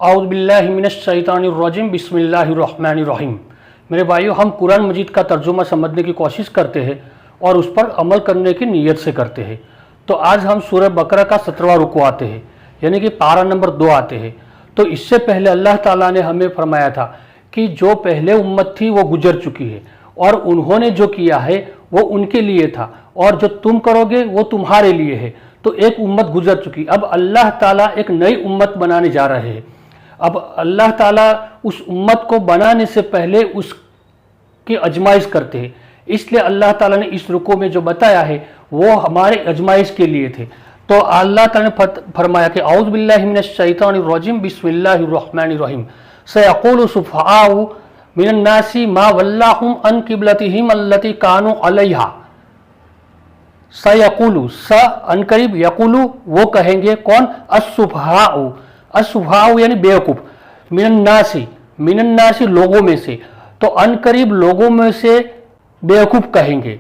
आऊज़ बिल्लाहि मिनश शैतानिर रजीम बिस्मिल्लाहिर रहमानिर रहीम। मेरे भाइयों, हम कुरान मजीद का तर्जुमा समझने की कोशिश करते हैं और उस पर अमल करने की नीयत से करते हैं। तो आज हम सूरह बकरा का 17वां रुकू आते हैं, यानी कि पारा नंबर 2 आते हैं। तो इससे पहले अल्लाह ताला ने हमें फरमाया था कि जो पहले उम्मत थी वो गुजर चुकी है और उन्होंने जो किया है वो उनके लिए था और जो तुम करोगे वो तुम्हारे लिए है। तो एक उम्मत गुजर चुकी, अब अल्लाह ताला एक नई उम्मत बनाने जा रहे हैं। अब अल्लाह ताला उस उम्मत को बनाने से पहले उसकी आजमाइश करते हैं, इसलिए अल्लाह ताला ने इस रुकू में जो बताया है वो हमारे आजमाइश के लिए थे। तो अल्लाह ताला ने फरमाया कि औज़ु बिल्लाहि मिनश शैतानिर रजीम बिस्मिल्लाहिर रहमानिर रहीम सयक़ूलु सुफ़हाउ मिनन नासी मा वल्लाहुम अन क़िबलतिहिम अल्लती कानू अलैहा। सयक़ूलु स अनकरीब, यक़ूलु वो कहेंगे, कौन? अस्सुफ़हाउ, अस्सुफ़हाउ यानी बेवकूफ़, मिनन नासी लोगों में से, तो अनकरीब लोगों में से बेवकूफ़ कहेंगे।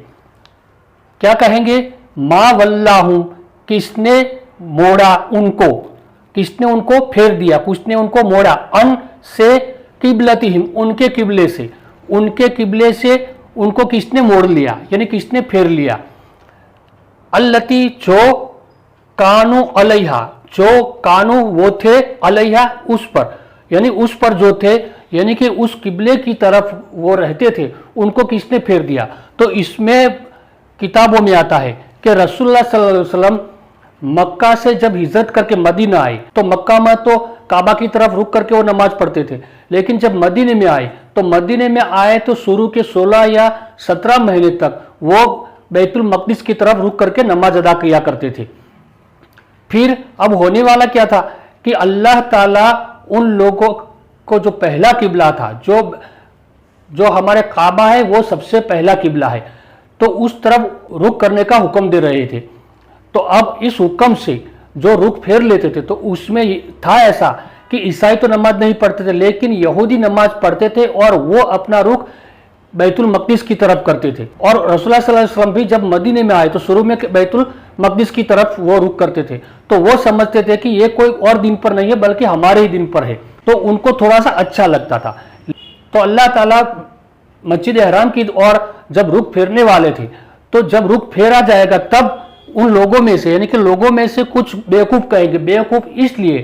क्या कहेंगे? मा वल्लाहुम, किसने मोड़ा उनको, किसने उनको फेर दिया, किसने उनको मोड़ा, अन से क़िबलतिहिम, उनके किबले से, उनके किबले से उनको किसने मोड़ लिया, यानी किसने फेर लिया। अल्लती, जो, कानू अलैहा, जो कानू वो थे, अलैहा उस पर, यानी उस पर जो थे, यानी कि उस किबले की तरफ वो रहते थे, उनको किसने फेर दिया। तो इसमें किताबों में आता है कि रसूलुल्लाह सल्लल्लाहु अलैहि वसल्लम मक्का से जब हिजरत करके मदीना आए तो मक्का में तो काबा की तरफ रुक करके वो नमाज पढ़ते थे, लेकिन जब मदीने में आए तो मदीने में आए तो शुरू के 16 या 17 महीने तक वो बैतुल मक़दिस की तरफ रुक करके नमाज अदा किया करते थे। फिर अब होने वाला क्या था कि अल्लाह ताला उन लोगों को जो पहला किबला था, जो हमारे काबा है वो सबसे पहला किबला है, तो उस तरफ रुख करने का हुक्म दे रहे थे। तो अब इस हुक्म से जो रुख फेर लेते थे तो उसमें था ऐसा कि ईसाई तो नमाज नहीं पढ़ते थे, लेकिन यहूदी नमाज पढ़ते थे और वो अपना रुख बैतुल मक़दिस की तरफ करते थे। और रसूलुल्लाह सल्लल्लाहु अलैहि वसल्लम भी जब मदीने में आए तो शुरू में बैतुल मक़दिस की तरफ वो रुख करते थे, तो वो समझते थे कि ये कोई और दिन पर नहीं है बल्कि हमारे ही दिन पर है, तो उनको थोड़ा सा अच्छा लगता था। तो अल्लाह ताला मस्जिद हराम की और जब रुख फेरने वाले थे, तो जब रुख फेरा जाएगा तब उन लोगों में से, यानी कि लोगों में से कुछ बेवकूफ़ कहेंगे। बेवकूफ़ इसलिए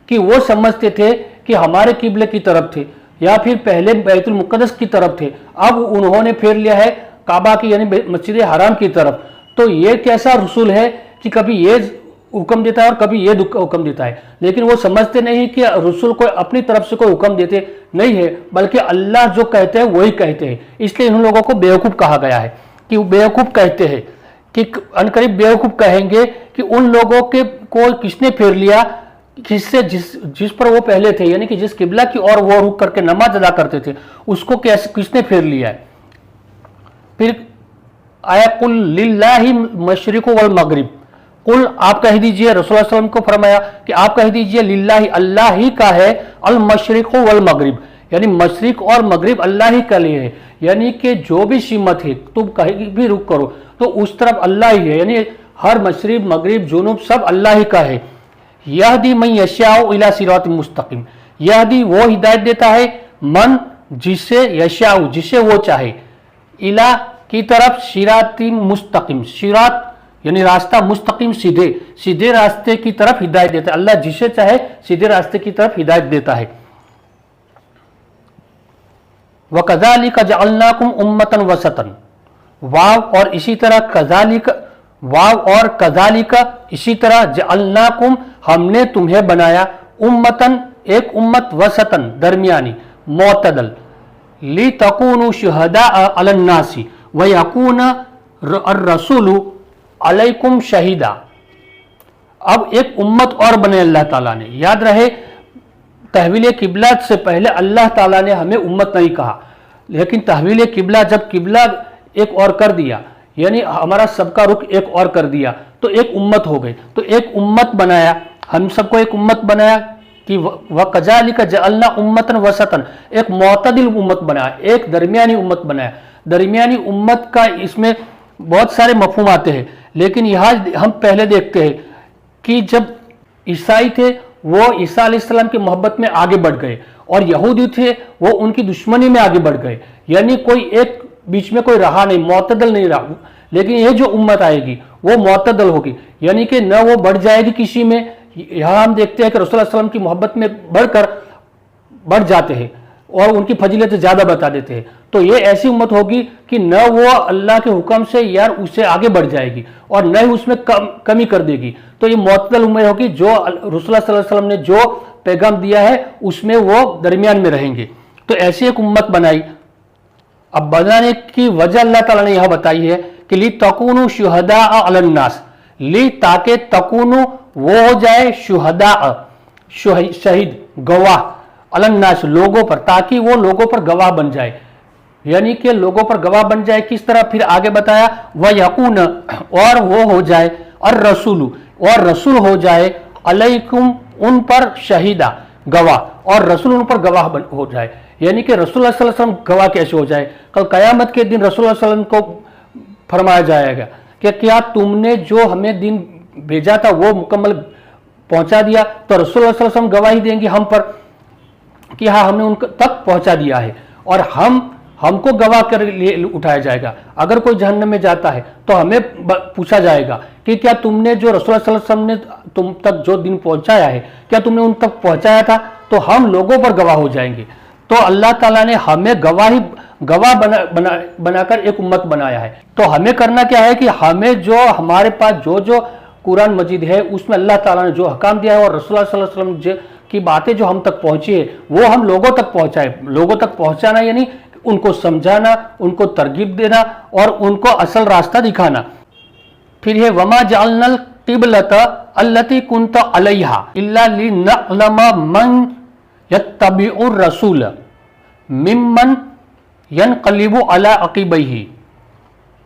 कि वो समझते थे कि हमारे किबले की तरफ थे या फिर पहले बैतुल मुक़द्दस की तरफ थे, अब उन्होंने फेर लिया है काबा की यानी मस्जिद हराम की तरफ। तो ये कैसा रसूल है कि कभी ये हुक्म देता है और कभी ये हुक्म देता है, लेकिन वो समझते नहीं कि रसूल को अपनी तरफ से कोई हुक्म देते नहीं है, बल्कि अल्लाह जो कहते हैं वही कहते हैं। इसलिए इन लोगों को बेवकूफ़ कहा गया है कि वो बेवकूफ़ कहते हैं, कि अनकरीब बेवकूफ़ कहेंगे कि उन लोगों के को किसने फेर लिया, किससे, जिस पर वो पहले थे, यानी कि जिस किबला की और वो रुक करके नमाज अदा करते थे, उसको कैसे किसने फेर लिया है। फिर आया कुल लिल्लाहि मशरिक़ु वल मगरिब, कुल आप कह दीजिए, रसूलुल्लाह सल्लल्लाहु अलैहि वसल्लम को फरमाया कि आप कह दीजिए लिल्लाहि, अल्लाह ही का है, अल मशरिक़ु वल मगरिब, यानी मशरिक और मगरिब अल्लाह ही के लिए है, यानी कि जो भी सीमत है तुम कहीं भी रुक करो तो उस तरफ अल्लाह ही है, यानी हर मशरिब मगरिब जुनूब सब अल्लाह ही का है। यहदी मन यशाउ इला सिरातिन मुस्तकीम, यहदी वो हिदायत देता है, मन जिसे, यशाउ जिसे वो चाहे, इला की तरफ, सिरातिन मुस्तकीम, सिरात यानी रास्ता, मुस्तकीम सीधे, सीधे रास्ते की तरफ हिदायत देता है। अल्लाह जिसे चाहे सीधे रास्ते की तरफ हिदायत देता है। वकज़ालिका जअलनाकुम उम्मतन वसतन, वाव और इसी तरह कज़ालिका, वाव और कज़ालिका इसी तरह, जअलनाकुम हमने तुम्हें बनाया, उम्मतन एक उम्मत, वसतन दरमियानी, मोतदल, ली तकूनु शुहदा अलन नासी व यकून अर्रसूलु अलैकुम शहीदा। अब एक उम्मत और बने अल्लाह ताला ने। याद रहे तहवील किबला से पहले अल्लाह ताला ने हमें उम्मत नहीं कहा, लेकिन तहवील किबला जब किबला एक और कर दिया, यानी हमारा सबका रुख एक और कर दिया, तो एक उम्मत हो गई। तो एक उम्मत बनाया, हम सबको एक उम्मत बनाया कि वकज़ालिका जअलना उम्मतन वसतन, एक मोतदिल उम्मत बनाया, एक दरमियानी उम्मत बनाया। दरमियानी उम्मत का इसमें बहुत सारे मफहूम आते हैं, लेकिन यहाँ हम पहले देखते हैं कि जब ईसाई थे वो ईसा अलैहिस्सलाम की मोहब्बत में आगे बढ़ गए और यहूदी थे वो उनकी दुश्मनी में आगे बढ़ गए, यानी कोई एक बीच में कोई रहा नहीं, मुअतदल नहीं रहा। लेकिन ये जो उम्मत आएगी वो मुअतदल होगी, यानी कि न वो बढ़ जाएगी किसी में। यहाँ हम देखते हैं कि रसूल सल्लल्लाहु अलैहि वसल्लम की मोहब्बत में बढ़ जाते हैं और उनकी फजीलत ज़्यादा बता देते हैं। तो ये ऐसी उम्मत होगी कि न वो अल्लाह के हुक्म से यार उससे आगे बढ़ जाएगी और न ही उसमें कमी कर देगी। तो ये मुअतदल उम्मत होगी, जो रसूल सल्लल्लाहु अलैहि वसल्लम ने जो पैगाम दिया है उसमें वो दरमियान में रहेंगे। तो ऐसी एक उम्मत बनाई। अब बनाने की वजह अल्लाह ताला ने यह बताई है कि ली तकूनु शुहदा अलन्नास, ली ताके तकूनु वो हो जाए शुहदा शहीद गवाह अलन्नास लोगों पर, ताकि वो लोगों पर गवाह बन जाए, यानी कि लोगों पर गवाह बन जाए। किस तरह, फिर आगे बताया वह यकून और वो हो जाए और रसूल और रसूल हो जाए अलैकुम उन पर शहीदा गवाह, और रसूल उन पर गवाह हो जाए, यानी कि रसूल सल्लल्लाहु अलैहि वसल्लम गवाह कैसे हो जाए। कल कयामत के दिन रसूल सल्लल्लाहु अलैहि वसल्लम को फरमाया जाएगा कि क्या तुमने जो हमें दिन भेजा था वो मुकम्मल पहुंचा दिया, तो रसूल सल्लल्लाहु अलैहि वसल्लम गवाही देंगे हम पर कि हाँ हमने उन तक पहुंचा दिया है, और हमको गवाह कर लिए उठाया जाएगा। अगर कोई जहन्नम में जाता है तो हमें पूछा जाएगा कि क्या तुमने जो रसूल सल्लल्लाहु अलैहि वसल्लम ने तुम तक जो दिन पहुंचाया है क्या तुमने उन तक पहुंचाया था, तो हम लोगों पर गवाह हो जाएंगे। तो अल्लाह ताला ने हमें गवाह बनाकर एक उम्मत बनाया है। तो हमें करना क्या है कि हमें जो हमारे पास जो कुरान मजीद है उसमें अल्लाह ताला ने जो हकाम दिया है और रसूल सल्लल्लाहु अलैहि वसल्लम की बातें जो हम तक पहुंची है वो हम लोगों तक पहुंचाए। लोगों तक पहुंचाना यानी उनको समझाना, उनको तरगीब देना और उनको असल रास्ता दिखाना। फिर है वमा जअलनल क़िबलत अल्लती कुन्त अलैहा इल्ला लिनअलमा मन यत्तबिउर रसूल मिम्मन यनक़लिबु अला अक़िबैहि।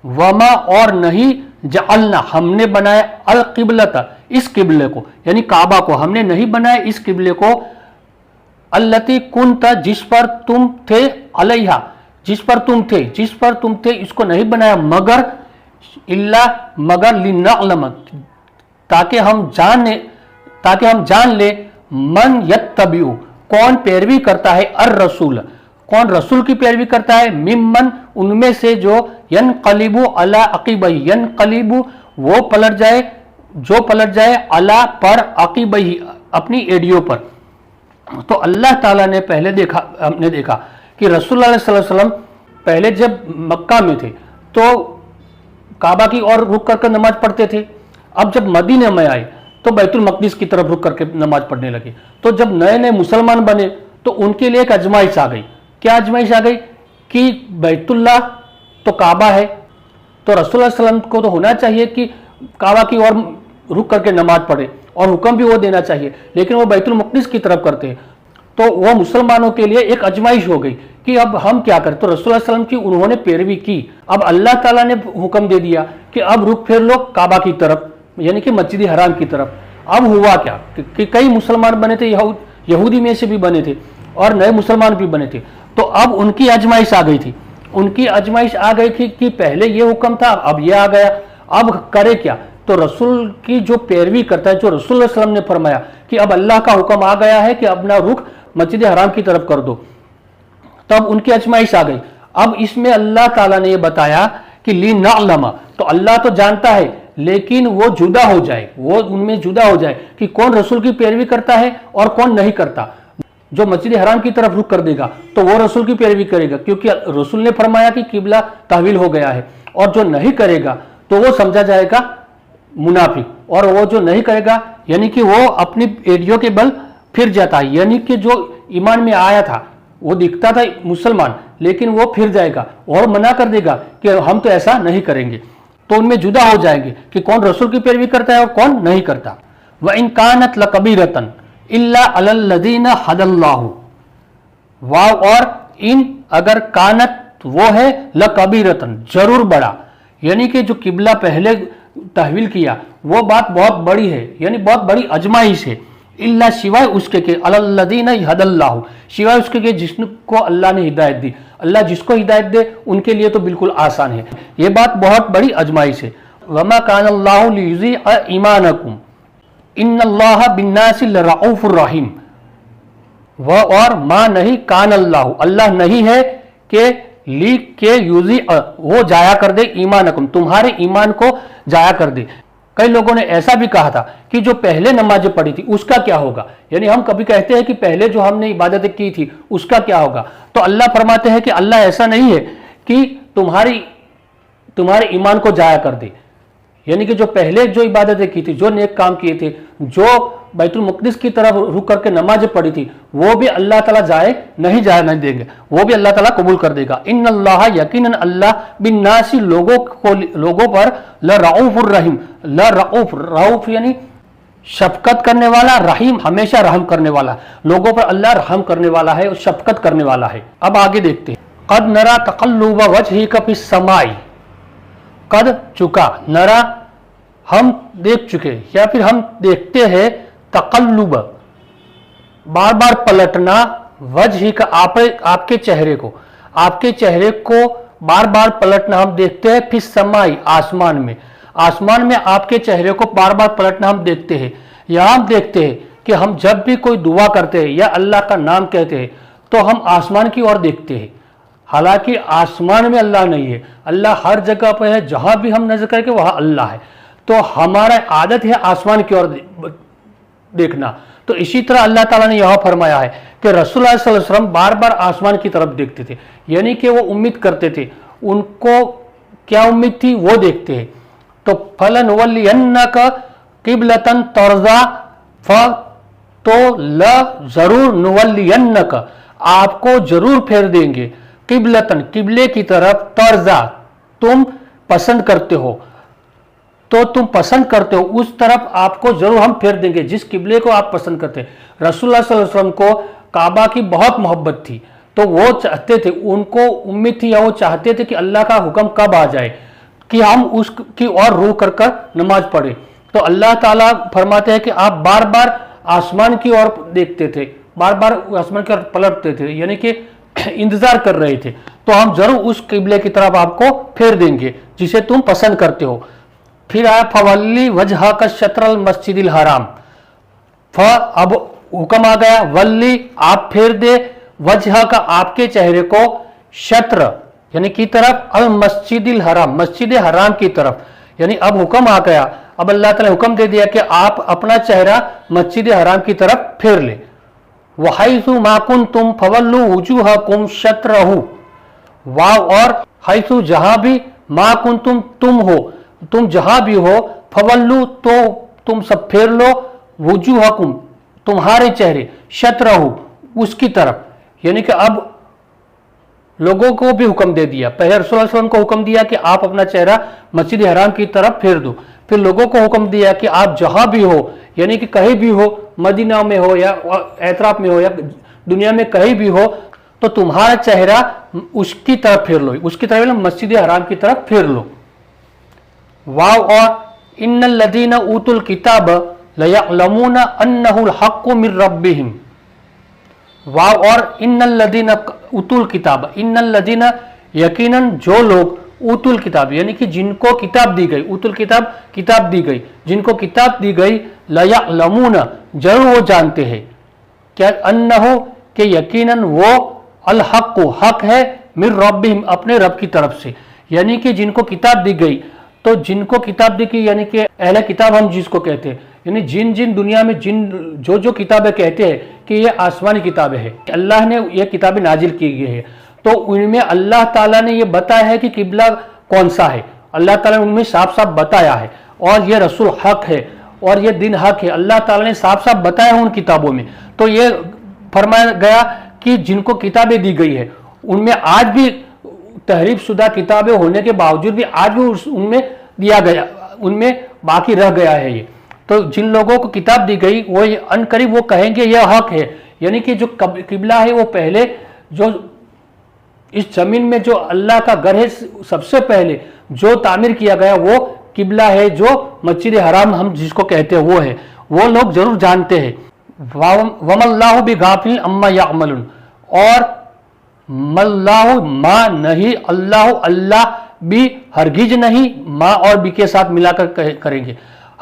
वमा और नहीं जअलना हमने बनाया अल क़िबलत इस किबले को, यानी काबा को हमने नहीं बनाया इस किबले को, अल्लती कुन्त जिस पर तुम थे, अलैहा जिस पर तुम थे इसको नहीं बनाया मगर इल्ला मगर लिनअलम ताकि हम जान ले मन यत्तबिउ कौन पैरवी करता है, अर रसूल कौन रसूल की पैरवी करता है, मिम्मन उनमें से जो यनक़लिबु अला अक़िबैहि यनक़लिबु वो पलट जाए अला पर अक़िबैहि अपनी एडियो पर। तो अल्लाह ताला ने हमने देखा कि रसूलुल्लाह सल्लल्लाहु अलैहि वसल्लम पहले जब मक्का में थे तो काबा की ओर रुक करके नमाज पढ़ते थे। अब जब मदीने में आए तो बैतुल मक़दिस की तरफ रुक करके नमाज पढ़ने लगे। तो जब नए नए मुसलमान बने तो उनके लिए एक आजमाइश आ गई। क्या आजमाइश आ गई कि बैतुल्लाह तो काबा है, तो रसूलुल्लाह सल्लल्लाहु अलैहि वसल्लम को तो होना चाहिए कि काबा की ओर रुक करके नमाज पढ़े और हुक्म भी वो देना चाहिए, लेकिन वो बैतुल मक़दिस की तरफ करते हैं। तो वो मुसलमानों के लिए एक आजमाइश हो गई कि अब हम क्या करें। तो रसूलुल्लाह सल्लल्लाहु अलैहि वसल्लम की उन्होंने पैरवी की। अब अल्लाह ताला ने हुक्म दे दिया कि अब रुक फिर लो काबा की तरफ, यानी कि मस्जिद हराम की तरफ। अब हुआ क्या कि कई मुसलमान बने थे, यहूदी में से भी बने थे और नए मुसलमान भी बने थे। तो अब उनकी आजमाइश आ गई थी। उनकी आजमाइश आ गई थी कि पहले ये हुक्म था, अब ये आ गया, अब करे क्या। तो रसूल की जो पैरवी करता है, जो रसूल सल्लल्लाहु अलैहि वसल्लम ने फरमाया कि अब अल्लाह का हुक्म आ गया है कि अपना रुख मस्जिद हराम की तरफ कर दो, तब उनकी आजमाइश आ गई। अब इसमें अल्लाह ताला ने ये बताया कि ली नअलमा, तो अल्लाह तो जानता है लेकिन वो जुदा हो जाए, वो उनमें जुदा हो जाए कि कौन रसूल की पैरवी करता है और कौन नहीं करता। जो मस्जिद हराम की तरफ रुख कर देगा तो वो रसूल की पैरवी करेगा, क्योंकि रसूल ने फरमाया कि किबला तहवील हो गया है। और जो नहीं करेगा तो वो समझा जाएगा मुनाफिक, और वो जो नहीं करेगा यानी कि वो अपनी एडियो के बल फिर जाता है, यानी कि जो ईमान में आया था वो दिखता था मुसलमान, लेकिन वो फिर जाएगा और मना कर देगा कि हम तो ऐसा नहीं करेंगे। तो उनमें जुदा हो जाएंगे कि कौन रसूल की पैरवी करता है और कौन नहीं करता। व इन कानत लकबीरतन इल्ला अलल्लज़ीना हदल्लाहु, वाव और इन अगर कानत वो है लकबीरतन जरूर बड़ा, यानी कि जो किबला पहले तहवील किया वो बात बहुत बड़ी है, यानी बहुत बड़ी अजमाइश है। इल्ला सिवाय उसके के अलल्लज़ीना हदल्लाहु, सिवाय उसके के जिसको अल्लाह ने हिदायत दी। अल्लाह जिसको हिदायत दे उनके लिए तो बिल्कुल आसान है। ये बात बहुत बड़ी अजमाइश है। वमा कान अल्लाहु लियुज़ीअ ईमानकुम, ان اللہ بالناس لرؤوف الرحیم، وہ اور ما نہیں کان اللہ، اللہ نہیں ہے کہ لیک کے یوزی وہ جایا کر دے ایمانکم، تمہارے ایمان کو جایا کر دے۔ کئی لوگوں نے ایسا بھی کہا تھا کہ جو پہلے نمازیں پڑھی تھی اس کا کیا ہوگا، یعنی ہم کبھی کہتے ہیں کہ پہلے جو ہم نے عبادتیں کی تھی اس کا کیا ہوگا، تو اللہ فرماتے ہیں کہ اللہ ایسا نہیں ہے کہ تمہارے ایمان کو جایا کر دے، یعنی کہ جو پہلے جو عبادتیں کی تھی، جو نیک کام کیے تھے، جو بیت المقدس کی طرف رخ کر کے نمازیں پڑھی تھی، وہ بھی اللہ تعالیٰ نہیں دیں گے، وہ بھی اللہ تعالیٰ قبول کر دے گا۔ ان اللہ یقیناً اللہ بالناس لوگوں پر لرؤوف الرحیم، رؤوف یعنی شفقت کرنے والا، رحیم ہمیشہ رحم کرنے والا، لوگوں پر اللہ رحم کرنے والا ہے اور شفقت کرنے والا ہے۔ اب آگے دیکھتے ہیں، قد نرا تقلب وجہک فی السماء، قد چکا، نرا ہم دیکھ چکے یا پھر ہم دیکھتے ہیں، تقلب بار بار پلٹنا، وجہ کا آپ کے چہرے کو بار بار پلٹنا ہم دیکھتے ہیں، پھر سمائی آسمان میں آپ کے چہرے کو بار بار پلٹنا ہم دیکھتے ہیں۔ یہاں ہم دیکھتے ہیں کہ ہم جب بھی کوئی دعا کرتے ہیں یا اللہ کا نام کہتے ہیں تو ہم آسمان کی اور دیکھتے ہیں، حالانکہ آسمان میں اللہ نہیں ہے، اللہ ہر جگہ پہ ہے، جہاں بھی ہم نظر کریں کہ وہاں اللہ ہے، تو ہمارا عادت ہے آسمان کی اور دیکھنا۔ تو اسی طرح اللہ تعالیٰ نے یہاں فرمایا ہے کہ رسول اللہ صلی اللہ علیہ وسلم بار بار آسمان کی طرف دیکھتے تھے، یعنی کہ وہ امید کرتے تھے، ان کو کیا امید تھی وہ دیکھتے ہیں۔ تو فَلَنُوَلِّيَنَّكَ قِبْلَةً تَرْضَىٰ، تو ضرور نُوَلِّيَنَّكَ آپ کو ضرور پھیر دیں گے، قبلتن قبلے کی طرف، ترضا تم پسند کرتے ہو، تو تم پسند کرتے ہو اس طرف آپ کو ضرور ہم پھیر دیں گے، جس قبلے کو آپ پسند کرتے ہیں۔ رسول اللہ صلی اللہ علیہ وسلم کو کعبہ کی بہت محبت تھی، تو وہ چاہتے تھے، ان کو امید تھی یا وہ چاہتے تھے کہ اللہ کا حکم کب آ جائے کہ ہم اس کی اور روح کر نماز پڑھیں۔ تو اللہ تعالیٰ فرماتے ہیں کہ آپ بار بار آسمان کی اور دیکھتے تھے، بار بار آسمان کی اور پلٹتے تھے، یعنی کہ انتظار کر رہے تھے، تو ہم ضرور اس قبلے کی طرف آپ کو پھیر دیں گے جسے تم پسند کرتے ہو۔ پھر آیا فولی وجہ کا شطر المسجد الحرام، اب حکم آ گیا، ولی آپ پھیر دے، وجہ کا آپ کے چہرے کو، شطر یعنی کی طرف، المسجد الحرام مسجد حرام کی طرف، یعنی اب حکم آ گیا، اب اللہ تعالیٰ نے حکم دے دیا کہ آپ اپنا چہرہ مسجد حرام کی طرف پھیر لیں۔ وَحَيْثُ مَا كُنْتُمْ فَوَلُّوا وُجُوهَكُمْ شَطْرَهُ، واو اور حیثو جہاں بھی، ما کنتم تم جہاں بھی ہو، فولو تو تم سب پھیر لو، وجوہکم تمہارے چہرے، شطرہ اس کی طرف، یعنی کہ اب لوگوں کو بھی حکم دے دیا، پہلے رسول اللہ علیہ وسلم کو حکم دیا کہ آپ اپنا چہرہ مسجد حرام کی طرف پھیر دو، پھر لوگوں کو حکم دیا کہ آپ جہاں بھی ہو، یعنی کہ کہیں بھی ہو، مدینہ میں ہو یا اعتراف میں ہو یا دنیا میں کہیں بھی ہو، تو تمہارا چہرہ اس کی طرف پھیر لو، اس کی طرف مسجد حرام کی طرف پھیر لو۔ واو اور ان الذین اوتوا الکتاب لیعلمون انہ الحق من ربہم، واو اور ان الذین اوتوا الکتاب، ان الذین یقیناً جو لوگ، اوتوا الکتاب یعنی کہ جن کو کتاب دی گئی، اوتوا الکتاب کتاب دی گئی، جن کو کتاب دی گئی، لیعلمون ضرور وہ جانتے ہیں، کیا انہ کہ یقیناً وہ الحق حق ہے، من ربہم اپنے رب کی طرف سے، یعنی کہ جن کو کتاب دی گئی، تو جن کو کتاب دی گئی یعنی کہ اہل کتاب ہم جس کو کہتے ہیں، یعنی جن دنیا میں جو کتابیں کہتے ہیں کہ یہ آسمانی کتابیں ہیں، اللہ نے یہ کتابیں نازل کی گئی ہے، تو ان میں اللہ تعالیٰ نے یہ بتایا ہے کہ قبلہ کون سا ہے، اللہ تعالیٰ نے ان میں صاف صاف بتایا ہے، اور یہ رسول حق ہے اور یہ دین حق ہے، اللہ تعالیٰ نے صاف صاف بتایا ہے ان کتابوں میں۔ تو یہ فرمایا گیا کہ جن کو کتابیں دی گئی ہے ان میں آج بھی تحریف شدہ کتابیں ہونے کے باوجود بھی آج بھی ان میں دیا گیا، ان میں باقی رہ گیا ہے یہ، تو جن لوگوں کو کتاب دی گئی وہ ان قریب وہ کہیں گے یہ حق ہے، یعنی کہ جو قبلہ ہے وہ پہلے جو اس زمین میں جو اللہ کا گھر ہے سب سے پہلے جو تعمیر کیا گیا وہ قبلہ ہے، جو مسجد حرام ہم جس کو کہتے ہیں وہ ہے، وہ لوگ ضرور جانتے ہیں۔ وَمَا اللَّهُ بِغَافِلٍ عَمَّا يَعْمَلُونَ، اور مَاللَّهُ ما نہیں، اللہ بھی ہرگز نہیں، ما اور بھی کے ساتھ ملا کر کریں گے،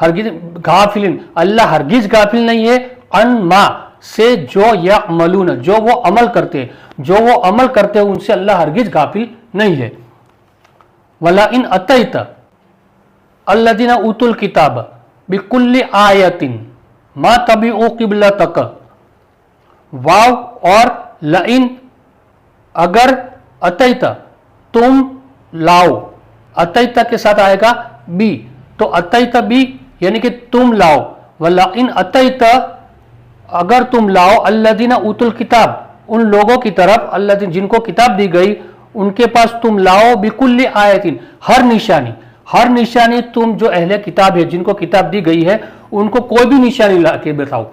हरगिज गाफिलिन, अल्लाह हरगिज गाफिल नहीं है, अन मा से जो यअमलून, जो वो अमल करते हैं, जो वो अमल करते हैं उनसे अल्लाह हरगिज गाफिल नहीं है। वला इन अतैत अल्लदीना उतुल किताब बिकुल्ली आयतिन मा तबिउ किबलतक, वाव और लइन, अगर अतैत तुम लाओ, अतैत के साथ आएगा बी, तो अतैत बी यानी कि तुम लाओ, वला इन अतैत अगर तुम लाओ, अल्लदीना उतुल किताब उन लोगों की तरफ, अल्लदीन जिनको किताब दी गई उनके पास तुम लाओ, बिकुल्ली आयतिन हर निशानी, हर निशानी तुम जो अहले किताब है जिनको किताब दी गई है उनको कोई भी निशानी ला के बताओ,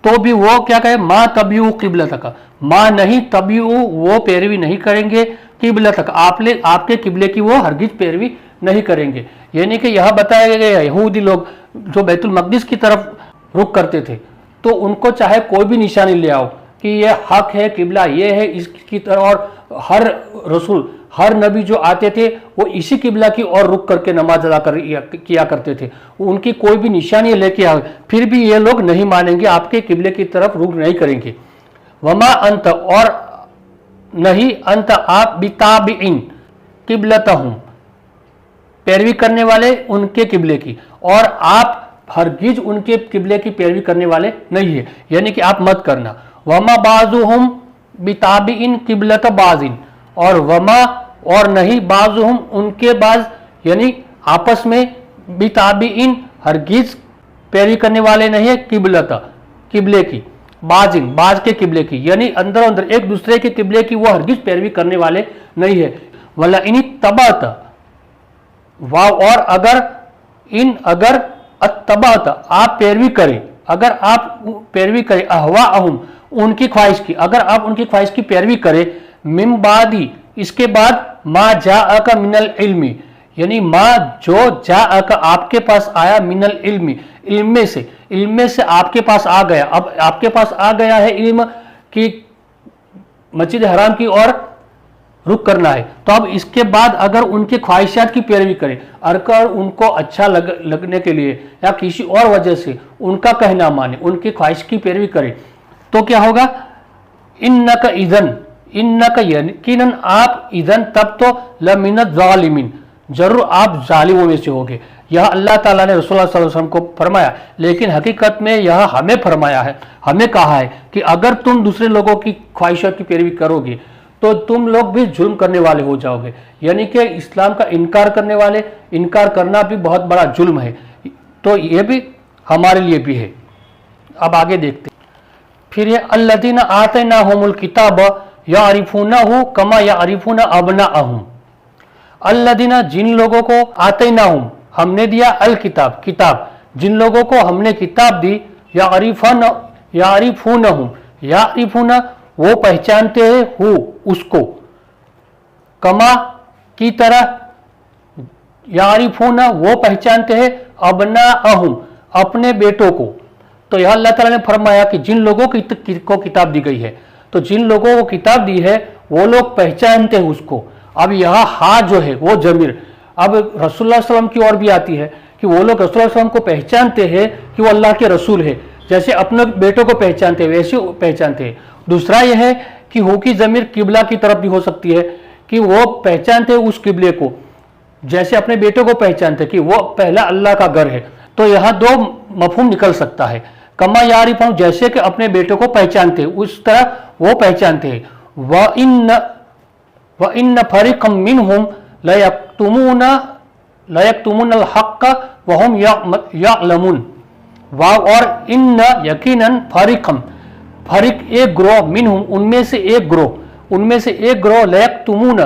तो भी वो क्या कहे, माँ तबिउ किबलतक, माँ नहीं तबिउ वो पैरवी नहीं करेंगे, किबलतक आपके किबले की वो हरगिज पैरवी नहीं करेंगे। यानी कि यह बताया गया यहूदी लोग जो बैतुल मकदिस की तरफ रुख करते थे, तो उनको चाहे कोई भी निशानी ले आओ कि ये हक है, किबला ये है इसकी तरफ, और हर रसूल हर नबी जो आते थे वो इसी किबला की ओर रुख करके नमाज अदा किया करते थे, उनकी कोई भी निशानी लेके आओ, फिर भी ये लोग नहीं मानेंगे, आपके किबले की तरफ रुख नहीं करेंगे। वमा अंत और नहीं अंत आप बिताबिइन किबलतहुम पैरवी करने वाले उनके किबले की, और आप हरगिज उनके किबले की पैरवी करने वाले नहीं है, यानी कि आप मत करना। वमा बाजुहुम बिताबिइन किबलत बाजिन, और वमा और नहीं बाजुहुम उनके बाज यानी आपस में बिताबिइन हरगिज पैरवी करने वाले नहीं है, किबलत किबले की, बाजिन बाज के किबले की, यानी अंदर अंदर एक दूसरे के किबले की वो हरगिज पैरवी करने वाले नहीं है। वला इनी तबात वाव और अगर इन अगर अतबात आप पैरवी करें, अगर आप पैरवी करें अहवा अहुम उनकी ख्वाहिश की, अगर आप उनकी ख्वाहिश की पैरवी करें, मिम बादी इसके बाद मा जाअका मिनल इल्मी, यानी मा जो जाअका आपके पास आया, मिनल इल्मी इल्म में से आपके पास आ गया, अब आपके पास आ गया है इल्म की मस्जिद हराम की ओर रुख करना है, तो अब इसके बाद अगर उनके ख्वाहिशात की पैरवी करें, अगर उनको अच्छा लगने के लिए या किसी और वजह से उनका कहना माने, उनकी ख्वाहिश की पैरवी करें, तो क्या होगा, इन्नका इज़न इन्नका यकीनन आप इज़न तब तो लमिनत ज़ालिमीन जरूर आप जालिमों में से होगे। यह अल्लाह ताला ने रसूलुल्लाह सल्लल्लाहु अलैहि वसल्लम को फरमाया, लेकिन हकीकत में यह हमें फरमाया है, हमें कहा है कि अगर तुम दूसरे लोगों की ख्वाहिशों की पैरवी करोगे तो तुम लोग भी जुल्म करने वाले हो जाओगे, यानी कि इस्लाम का इनकार करने वाले, इनकार करना भी बहुत बड़ा जुल्म है, तो ये भी हमारे लिए भी है। अब आगे देखते फिर ये अल्लज़ीना आतैनाहुमुल किताब यारिफूनहु कमा यारिफून अबनाअहुम, अल्लज़ीना जिन लोगों को आतैनाहुम हमने दिया, अल किताब किताब जिन लोगों को हमने किताब दी, यारिफूनहुम यारिफून वो पहचानते हैं, हु उसको, कमा की तरह, यारिफून वो पहचानते हैं, अबनाअहुम अपने बेटों को। तो यह अल्लाह ताला ने फरमाया कि जिन लोगों को किताब दी गई है, तो जिन लोगों को किताब दी है वो लोग पहचानते हैं उसको। अब यह हा जो है वो जमीर अब रसूलुल्लाह सल्लल्लाहु अलैहि वसल्लम की ओर भी आती है कि वो लोग रसूलुल्लाह सल्लल्लाहु अलैहि वसल्लम को पहचानते हैं कि वो अल्लाह के रसूल है, जैसे अपने बेटों को पहचानते हैं वैसे पहचानते हैं। दूसरा यह है कि हो की ज़मीर किबला की तरफ भी हो सकती है कि वो पहचानते हैं उस किबले को, जैसे अपने बेटों को पहचानते हैं कि वो पहला अल्लाह का घर है। तो यहाँ दो मफहूम निकल सकता है, कमा यारिफून जैसे कि अपने बेटों को पहचानते हैं उस तरह वो पहचानते हैं। व इन फरीक़म मिनहुम लयक्तुमूनल हक़्क़ व हुम यअलमून, वाव और इन यकीनन फरीक़ एक ग्रोह, मिनहुम उनमें से एक ग्रोह, लयक्तुमून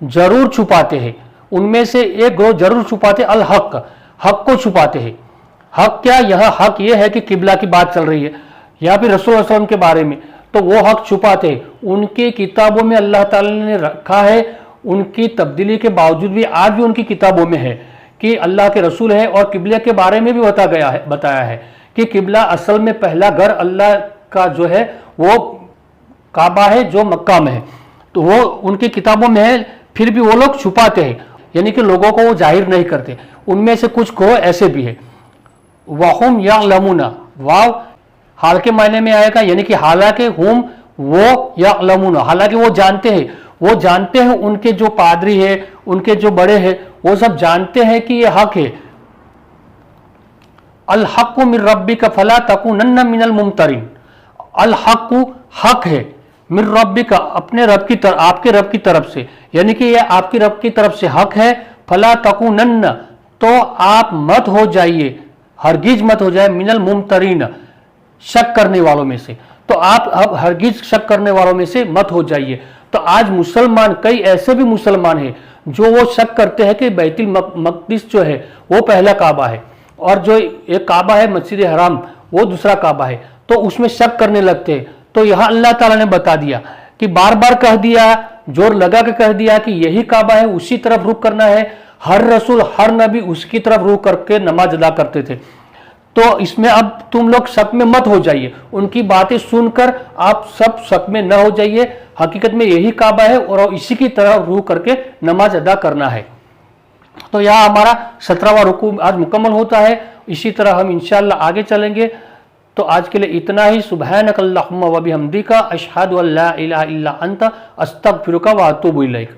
जरूर छुपाते हैं, उनमें से एक ग्रोह जरूर छुपाते, अल हक़ को छुपाते हैं। हक़ क्या, यह हक़ यह है कि किबला की बात चल रही है या फिर रसूलुल्लाह सल्लल्लाहु अलैहि वसल्लम के बारे में, तो वो हक़ छुपाते हैं। उनकी किताबों में अल्लाह ताला ने रखा है, उनकी तब्दीली के बावजूद भी आज भी उनकी किताबों में है कि अल्लाह के रसूल है, और किबले के बारे में भी बताया है कि किबला असल में पहला घर अल्लाह का जो है वो काबा है जो मक्का में है, तो वो उनकी किताबों में है, फिर भी वो लोग छुपाते हैं, यानी कि लोगों को वो जाहिर नहीं करते। उनमें से कुछ ग्रोह ऐसे भी है। वहुम यअलमूना, वाव हाल के मायने में आएगा, यानी कि हालांकि हुम वो यअलमूना, हालांकि वो जानते हैं उनके जो पादरी है, उनके जो बड़े हैं, वो सब जानते हैं कि ये हक है। अल हक्कु मिर रब्बिका फला तकुनन्ना मिनल मुमतरीन, अल हक्कु हक है, मिर रब्बिका अपने रब की तरफ, आपके रब की तरफ से, यानी कि ये आपके रब की तरफ से हक है। फला तकुनन्ना, तो आप मत हो जाइए, हरगिज मत हो जाए, मिनल मुमतरीन, शक करने वालों में से। तो आप अब हरगिज शक करने वालों में से मत हो जाइए। तो आज मुसलमान, कई ऐसे भी मुसलमान हैं जो वो शक करते हैं कि बैतुल मक़दिस जो है वो पहला काबा है, और जो एक काबा है मस्जिद हराम वो दूसरा काबा है, तो उसमें शक करने लगते हैं। तो यहाँ अल्लाह ताला ने बता दिया कि बार बार कह दिया, जोर लगा के कह दिया कि यही काबा है, उसी तरफ रुख करना है। हर रसूल, हर नबी उसकी तरफ रुख करके नमाज अदा करते थे। तो इसमें अब तुम लोग शक में मत हो जाइए, उनकी बातें सुनकर आप सब शक में न हो जाइए। हकीकत में यही काबा है और इसी की तरफ रुख करके नमाज अदा करना है। तो यहाँ हमारा 17वां रुकू आज मुकम्मल होता है। इसी तरह हम इंशाअल्लाह आगे चलेंगे। तो आज के लिए इतना ही। सुब्हानक अल्लाहुम्मा व बिहम्दिका अशहदु अल्ला इलाहा इल्ला अंता अस्तगफिरुका व अतूबु इलैक।